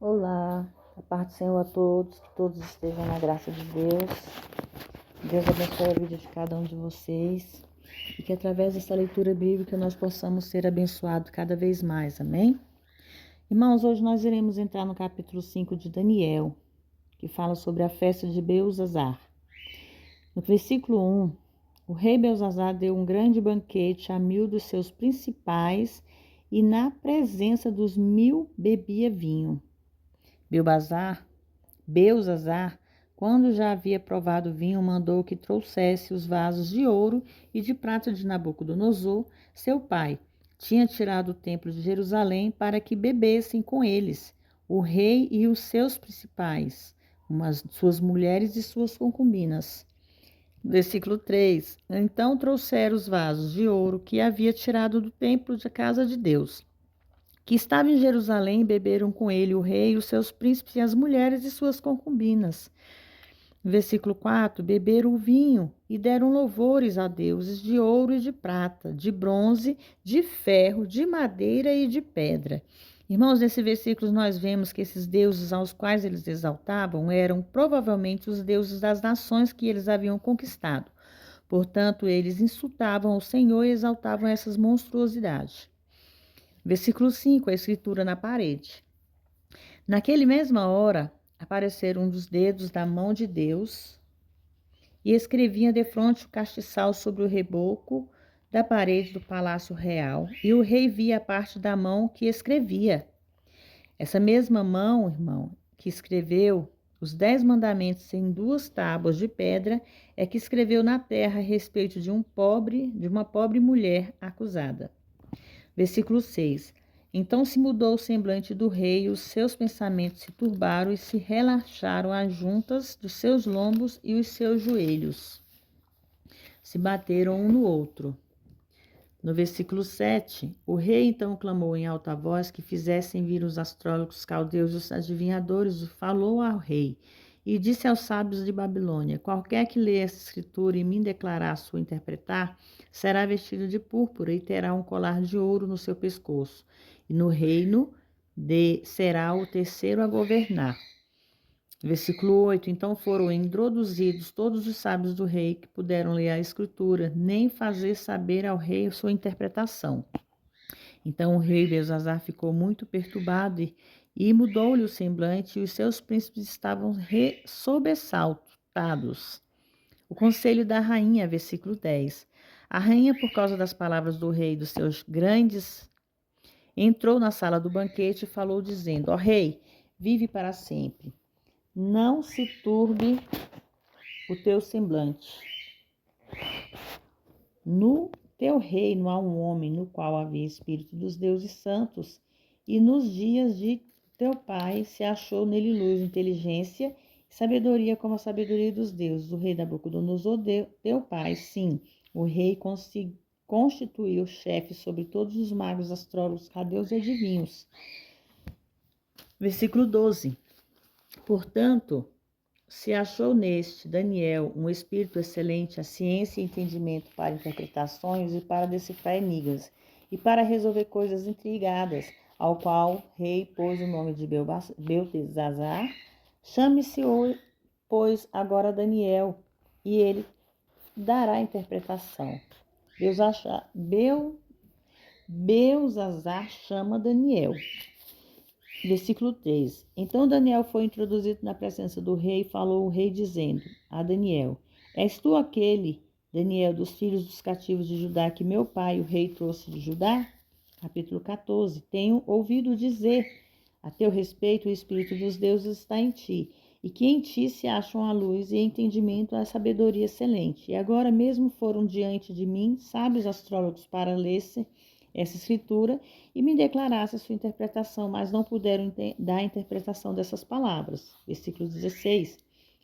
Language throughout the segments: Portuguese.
Olá, a paz do Senhor a todos, que todos estejam na graça de Deus. Deus abençoe a vida de cada um de vocês e que através dessa leitura bíblica nós possamos ser abençoados cada vez mais, amém? Irmãos, hoje nós iremos entrar no capítulo 5 de Daniel, que fala sobre a festa de Belzazar. No versículo 1, o rei Belzazar deu um grande banquete a 1000 dos seus principais e na presença dos 1000 bebia vinho. Belzazar, quando já havia provado o vinho, mandou que trouxesse os vasos de ouro e de prata de Nabucodonosor, seu pai. Tinha tirado o templo de Jerusalém para que bebessem com eles, o rei e os seus principais, suas mulheres e suas concubinas. Versículo 3. Então trouxeram os vasos de ouro que havia tirado do templo da casa de Deus, que estava em Jerusalém, e beberam com ele o rei, os seus príncipes e as mulheres e suas concubinas. Versículo 4, beberam o vinho e deram louvores a deuses de ouro e de prata, de bronze, de ferro, de madeira e de pedra. Irmãos, nesse versículo nós vemos que esses deuses aos quais eles exaltavam eram provavelmente os deuses das nações que eles haviam conquistado. Portanto, eles insultavam o Senhor e exaltavam essas monstruosidades. Versículo 5, a escritura na parede. Naquele mesma hora, apareceram um dos dedos da mão de Deus e escrevia defronte o castiçal sobre o reboco da parede do palácio real, e o rei via a parte da mão que escrevia. Essa mesma mão, irmão, que escreveu os 10 mandamentos em 2 tábuas de pedra, é que escreveu na terra a respeito de uma pobre mulher acusada. Versículo 6. Então se mudou o semblante do rei, e os seus pensamentos se turbaram e se relaxaram as juntas dos seus lombos e os seus joelhos se bateram um no outro. No versículo 7, o rei então clamou em alta voz que fizessem vir os astrólogos, caldeus e os adivinhadores, falou ao rei e disse aos sábios de Babilônia: qualquer que lê essa escritura e me declarar a sua interpretar, será vestido de púrpura e terá um colar de ouro no seu pescoço, e no reino será o terceiro a governar. Versículo 8, então foram introduzidos todos os sábios do rei que puderam ler a escritura, nem fazer saber ao rei sua interpretação. Então o rei Belzazar ficou muito perturbado e mudou-lhe o semblante, e os seus príncipes estavam sobressaltados. O conselho da rainha, versículo 10. A rainha, por causa das palavras do rei e dos seus grandes, entrou na sala do banquete e falou, dizendo: ó rei, vive para sempre. Não se turbe o teu semblante. No teu reino há um homem no qual havia espírito dos deuses santos, e nos dias de teu pai se achou nele luz, inteligência e sabedoria como a sabedoria dos deuses. O rei Nabucodonosor, teu pai, sim, o rei constituiu chefe sobre todos os magos, astrólogos, caldeus e adivinhos. Versículo 12. Portanto, se achou neste, Daniel, um espírito excelente, a ciência e entendimento para interpretações e para decifrar enigmas, e para resolver coisas intrigadas, ao qual o rei pôs o nome de Beltesazar. Chame-se, pois, agora Daniel, e ele dará a interpretação. Belzazar chama Daniel. Versículo 3. Então Daniel foi introduzido na presença do rei, e falou o rei dizendo a Daniel: és tu aquele, Daniel, dos filhos dos cativos de Judá, que meu pai, o rei, trouxe de Judá? Capítulo 14. Tenho ouvido dizer a teu respeito, o espírito dos deuses está em ti, e que em ti se acham a luz e entendimento, a sabedoria excelente. E agora mesmo foram diante de mim sábios astrólogos para ler-se essa escritura e me declarasse a sua interpretação, mas não puderam dar a interpretação dessas palavras. Versículo 16.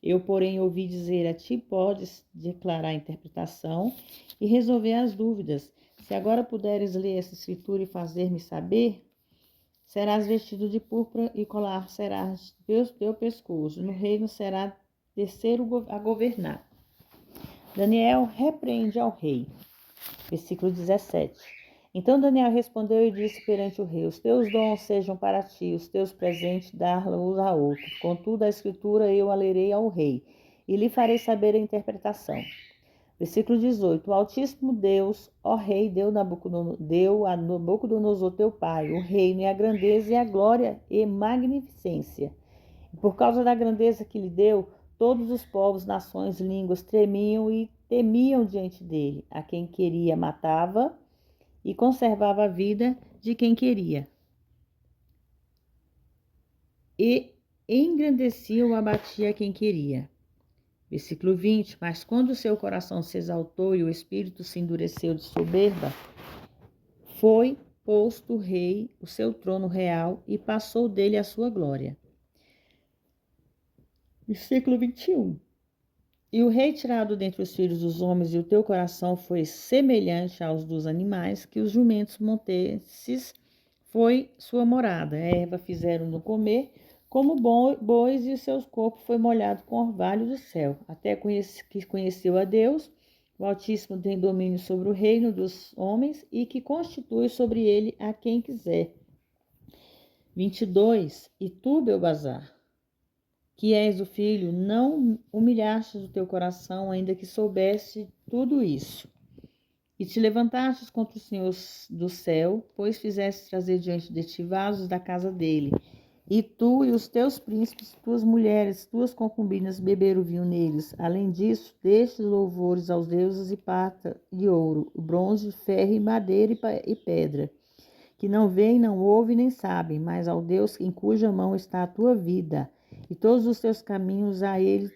Eu, porém, ouvi dizer a ti, podes declarar a interpretação e resolver as dúvidas. Se agora puderes ler essa escritura e fazer-me saber, serás vestido de púrpura e colar serás teu pescoço. No reino será terceiro a governar. Daniel repreende ao rei. Versículo 17. Então Daniel respondeu e disse perante o rei: Os teus dons sejam para ti, os teus presentes dar-los a outro. Contudo, a escritura eu a lerei ao rei, e lhe farei saber a interpretação. Versículo 18. O Altíssimo Deus, ó Rei, deu a Nabucodonosor teu pai, o reino e a grandeza e a glória e magnificência. E por causa da grandeza que lhe deu, todos os povos, nações, línguas tremiam e temiam diante dele. A quem queria matava e conservava a vida de quem queria. E engrandecia ou abatia quem queria. Versículo 20. Mas quando seu coração se exaltou e o espírito se endureceu de soberba, foi posto o rei, o seu trono real, e passou dele a sua glória. Versículo 21. E o rei tirado dentre os filhos dos homens, e o teu coração foi semelhante aos dos animais, que os jumentos monteses foi sua morada. A erva fizeram-no comer, como bois, e o seu corpo foi molhado com orvalho do céu. Até que conheceu a Deus, o Altíssimo tem domínio sobre o reino dos homens, e que constitui sobre ele a quem quiser. 22. E tu, Belbazar, que és o filho, não humilhastes o teu coração, ainda que soubesse tudo isso. E te levantastes contra o Senhor do céu, pois fizeste trazer diante de ti vasos da casa dele. E tu e os teus príncipes, tuas mulheres, tuas concubinas beberam vinho neles. Além disso, deste louvores aos deuses e prata e ouro, bronze, ferro e madeira e pedra, que não veem, não ouvem, nem sabem, mas ao Deus em cuja mão está a tua vida, e todos os teus caminhos a ele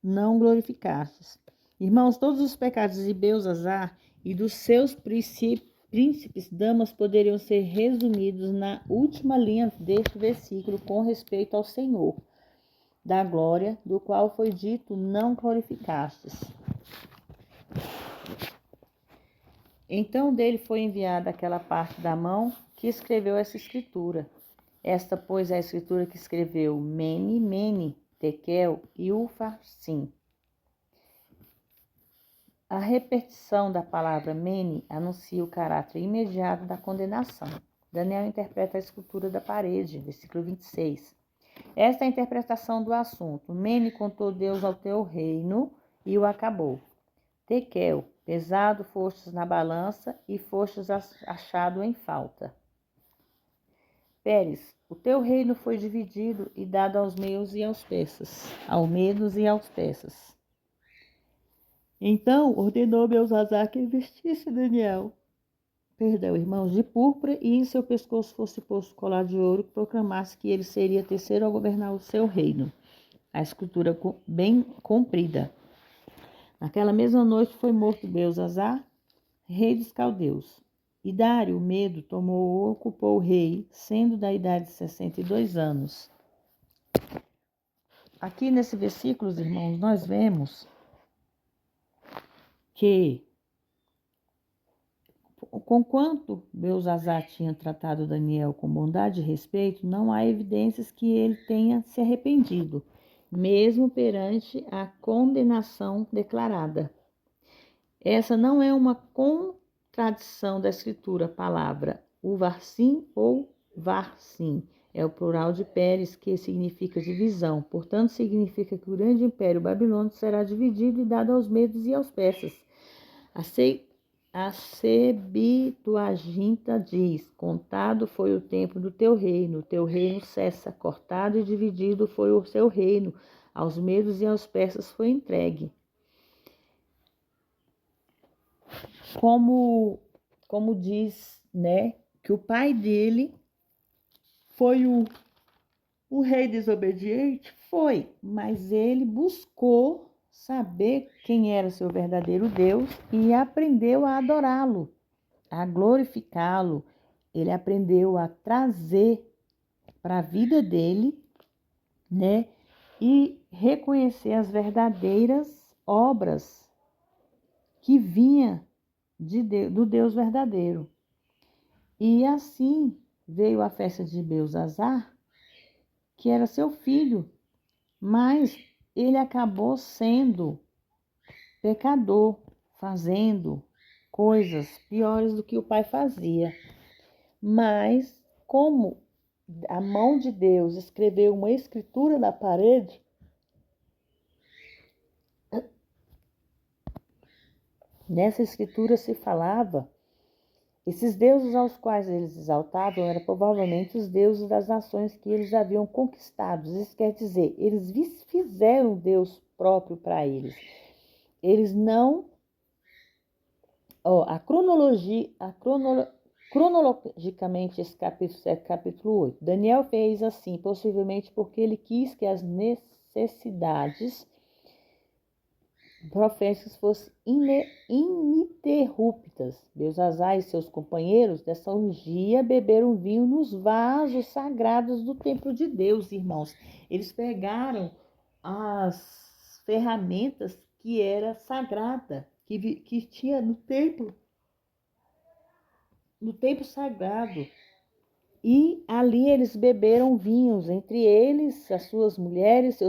não glorificastes. Irmãos, todos os pecados de Belzazar e dos seus príncipes, damas, poderiam ser resumidos na última linha deste versículo com respeito ao Senhor da glória, do qual foi dito, não glorificastes. Então dele foi enviada aquela parte da mão que escreveu essa escritura. Esta, pois, é a escritura que escreveu Mene, Mene, Tekel e Ufarsim. A repetição da palavra Mene anuncia o caráter imediato da condenação. Daniel interpreta a escultura da parede, versículo 26. Esta é a interpretação do assunto. Mene contou Deus ao teu reino e o acabou. Tekel, pesado fostes na balança e fostes achado em falta. Pérez, o teu reino foi dividido e dado aos meus e aos persas, aos medos e aos persas. Então ordenou Belzazar que vestisse irmãos, de púrpura, e em seu pescoço fosse posto colar de ouro, que proclamasse que ele seria terceiro a governar o seu reino. A escultura bem comprida. Naquela mesma noite foi morto Belzazar, rei dos caldeus. E Dário, o medo, ocupou o rei, sendo da idade de 62 anos. Aqui nesse versículo, irmãos, nós vemos que, conquanto Belzazar tinha tratado Daniel com bondade e respeito, não há evidências que ele tenha se arrependido, mesmo perante a condenação declarada. Essa não é uma contradição da escritura, palavra uvarsim ou varsim. É o plural de Pérez, que significa divisão. Portanto, significa que o grande império babilônico será dividido e dado aos medos e aos persas. A Septuaginta diz: contado foi o tempo do teu reino cessa, cortado e dividido foi o seu reino, aos medos e aos persas foi entregue. Como diz, que o pai dele foi o rei desobediente? Foi, mas ele buscou saber quem era seu verdadeiro Deus e aprendeu a adorá-lo, a glorificá-lo. Ele aprendeu a trazer para a vida dele, e reconhecer as verdadeiras obras que vinha do Deus verdadeiro. E assim veio a festa de Belzazar, que era seu filho, mas ele acabou sendo pecador, fazendo coisas piores do que o pai fazia. Mas, como a mão de Deus escreveu uma escritura na parede, nessa escritura se falava, esses deuses aos quais eles exaltavam eram provavelmente os deuses das nações que eles haviam conquistado. Isso quer dizer, eles fizeram Deus próprio para eles. Eles não... cronologicamente, esse capítulo é capítulo 8. Daniel fez assim, possivelmente porque ele quis que as necessidades proféticas fossem ininterruptas. Belzazar e seus companheiros dessa orgia beberam vinho nos vasos sagrados do templo de Deus, irmãos. Eles pegaram as ferramentas que era sagrada, que tinha no templo sagrado. E ali eles beberam vinhos, entre eles as suas mulheres,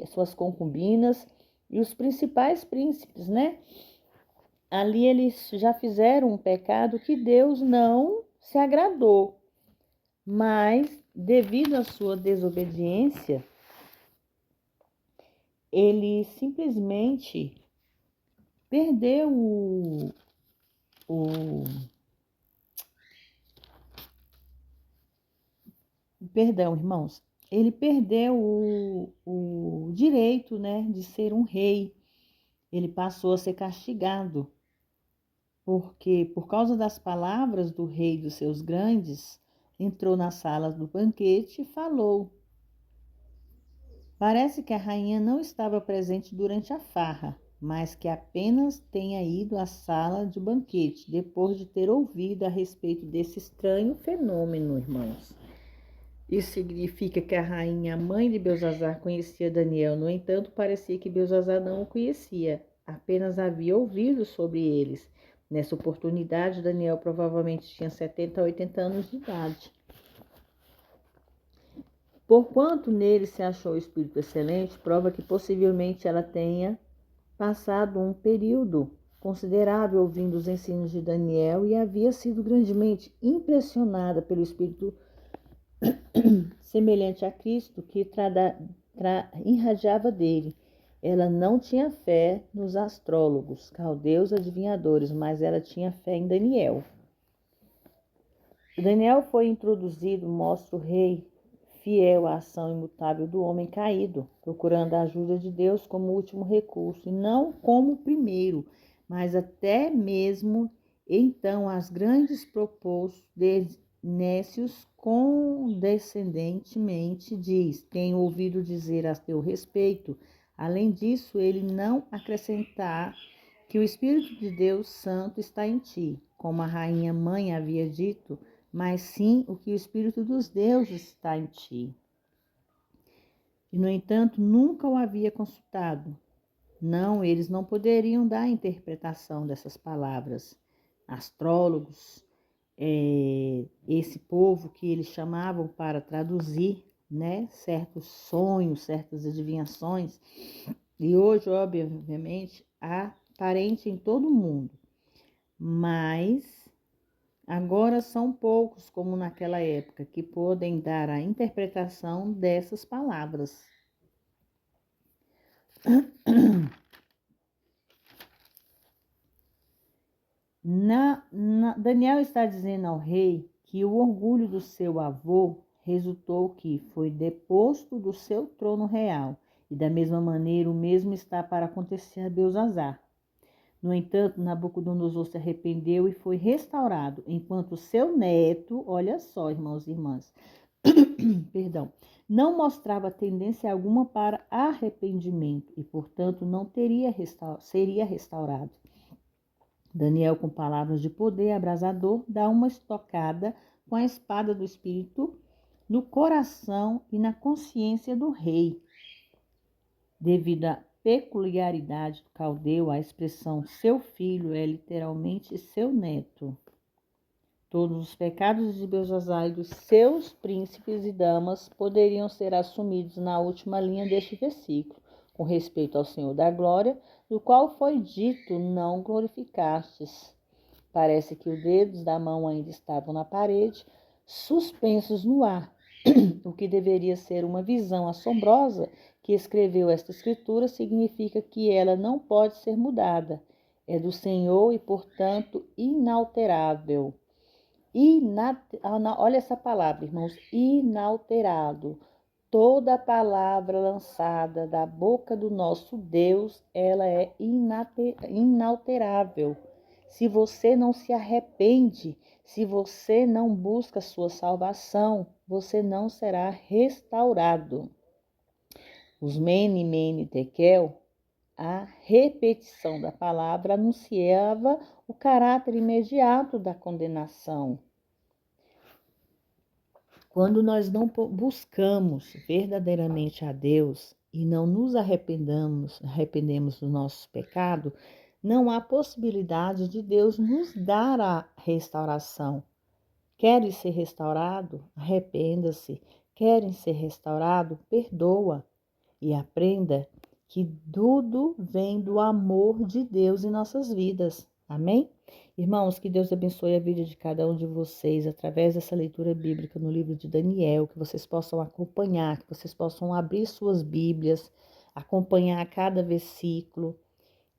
suas concubinas e os principais príncipes, né? Ali eles já fizeram um pecado que Deus não se agradou, mas devido à sua desobediência, ele simplesmente perdeu Perdão, irmãos, ele perdeu o direito, né, de ser um rei. Ele passou a ser castigado, porque por causa das palavras do rei dos seus grandes, entrou na sala do banquete e falou. Parece que a rainha não estava presente durante a farra, mas que apenas tenha ido à sala de banquete, depois de ter ouvido a respeito desse estranho fenômeno, irmãos. Isso significa que a rainha, mãe de Belzazar, conhecia Daniel. No entanto, parecia que Belzazar não o conhecia, apenas havia ouvido sobre eles. Nessa oportunidade, Daniel provavelmente tinha 70 a 80 anos de idade. Porquanto nele se achou o espírito excelente, prova que possivelmente ela tenha passado um período considerável ouvindo os ensinos de Daniel e havia sido grandemente impressionada pelo espírito semelhante a Cristo que irradiava dele. Ela não tinha fé nos astrólogos, caldeus adivinhadores, mas ela tinha fé em Daniel. Daniel foi introduzido, mostra o rei fiel à ação imutável do homem caído, procurando a ajuda de Deus como último recurso, e não como primeiro, mas até mesmo então as grandes propôs Nécios condescendentemente diz: tenho ouvido dizer a teu respeito. Além disso, ele não acrescentar que o Espírito de Deus Santo está em ti, como a rainha mãe havia dito, mas sim o que o Espírito dos deuses está em ti. E, no entanto, nunca o havia consultado. Não, eles não poderiam dar a interpretação dessas palavras. Astrólogos, esse povo que eles chamavam para traduzir, né, certos sonhos, certas adivinhações, e hoje, obviamente, aparente em todo mundo, mas agora são poucos, como naquela época, que podem dar a interpretação dessas palavras. Daniel está dizendo ao rei que o orgulho do seu avô resultou que foi deposto do seu trono real, e da mesma maneira o mesmo está para acontecer a Belzazar. No entanto, Nabucodonosor se arrependeu e foi restaurado, enquanto seu neto, olha só, irmãos e irmãs, não mostrava tendência alguma para arrependimento e, portanto, não seria restaurado. Daniel, com palavras de poder abrasador, dá uma estocada com a espada do Espírito no coração e na consciência do rei. Devido à peculiaridade do caldeu, a expressão seu filho é literalmente seu neto. Todos os pecados de Belzazar e dos seus príncipes e damas poderiam ser assumidos na última linha deste versículo, com respeito ao Senhor da glória, do qual foi dito: não glorificastes. Parece que os dedos da mão ainda estavam na parede, suspensos no ar, o que deveria ser uma visão assombrosa que escreveu esta escritura significa que ela não pode ser mudada. É do Senhor e, portanto, inalterável. Olha essa palavra, irmãos, inalterado. Toda palavra lançada da boca do nosso Deus, ela é inalterável. Se você não se arrepende, se você não busca a sua salvação, você não será restaurado. Os Mene, Mene, Tekel, a repetição da palavra anunciava o caráter imediato da condenação. Quando nós não buscamos verdadeiramente a Deus e não nos arrependemos do nosso pecado, não há possibilidade de Deus nos dar a restauração. Queres ser restaurado? Arrependa-se. Querem ser restaurado? Perdoa. E aprenda que tudo vem do amor de Deus em nossas vidas. Amém? Irmãos, que Deus abençoe a vida de cada um de vocês através dessa leitura bíblica no livro de Daniel, que vocês possam acompanhar, que vocês possam abrir suas Bíblias, acompanhar cada versículo,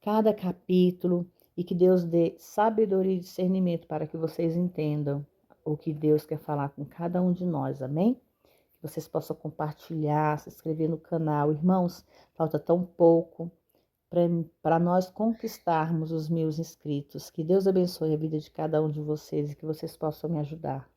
cada capítulo, e que Deus dê sabedoria e discernimento para que vocês entendam o que Deus quer falar com cada um de nós. Amém? Que vocês possam compartilhar, se inscrever no canal. Irmãos, falta tão pouco para nós conquistarmos os 1.000 inscritos. Que Deus abençoe a vida de cada um de vocês e que vocês possam me ajudar.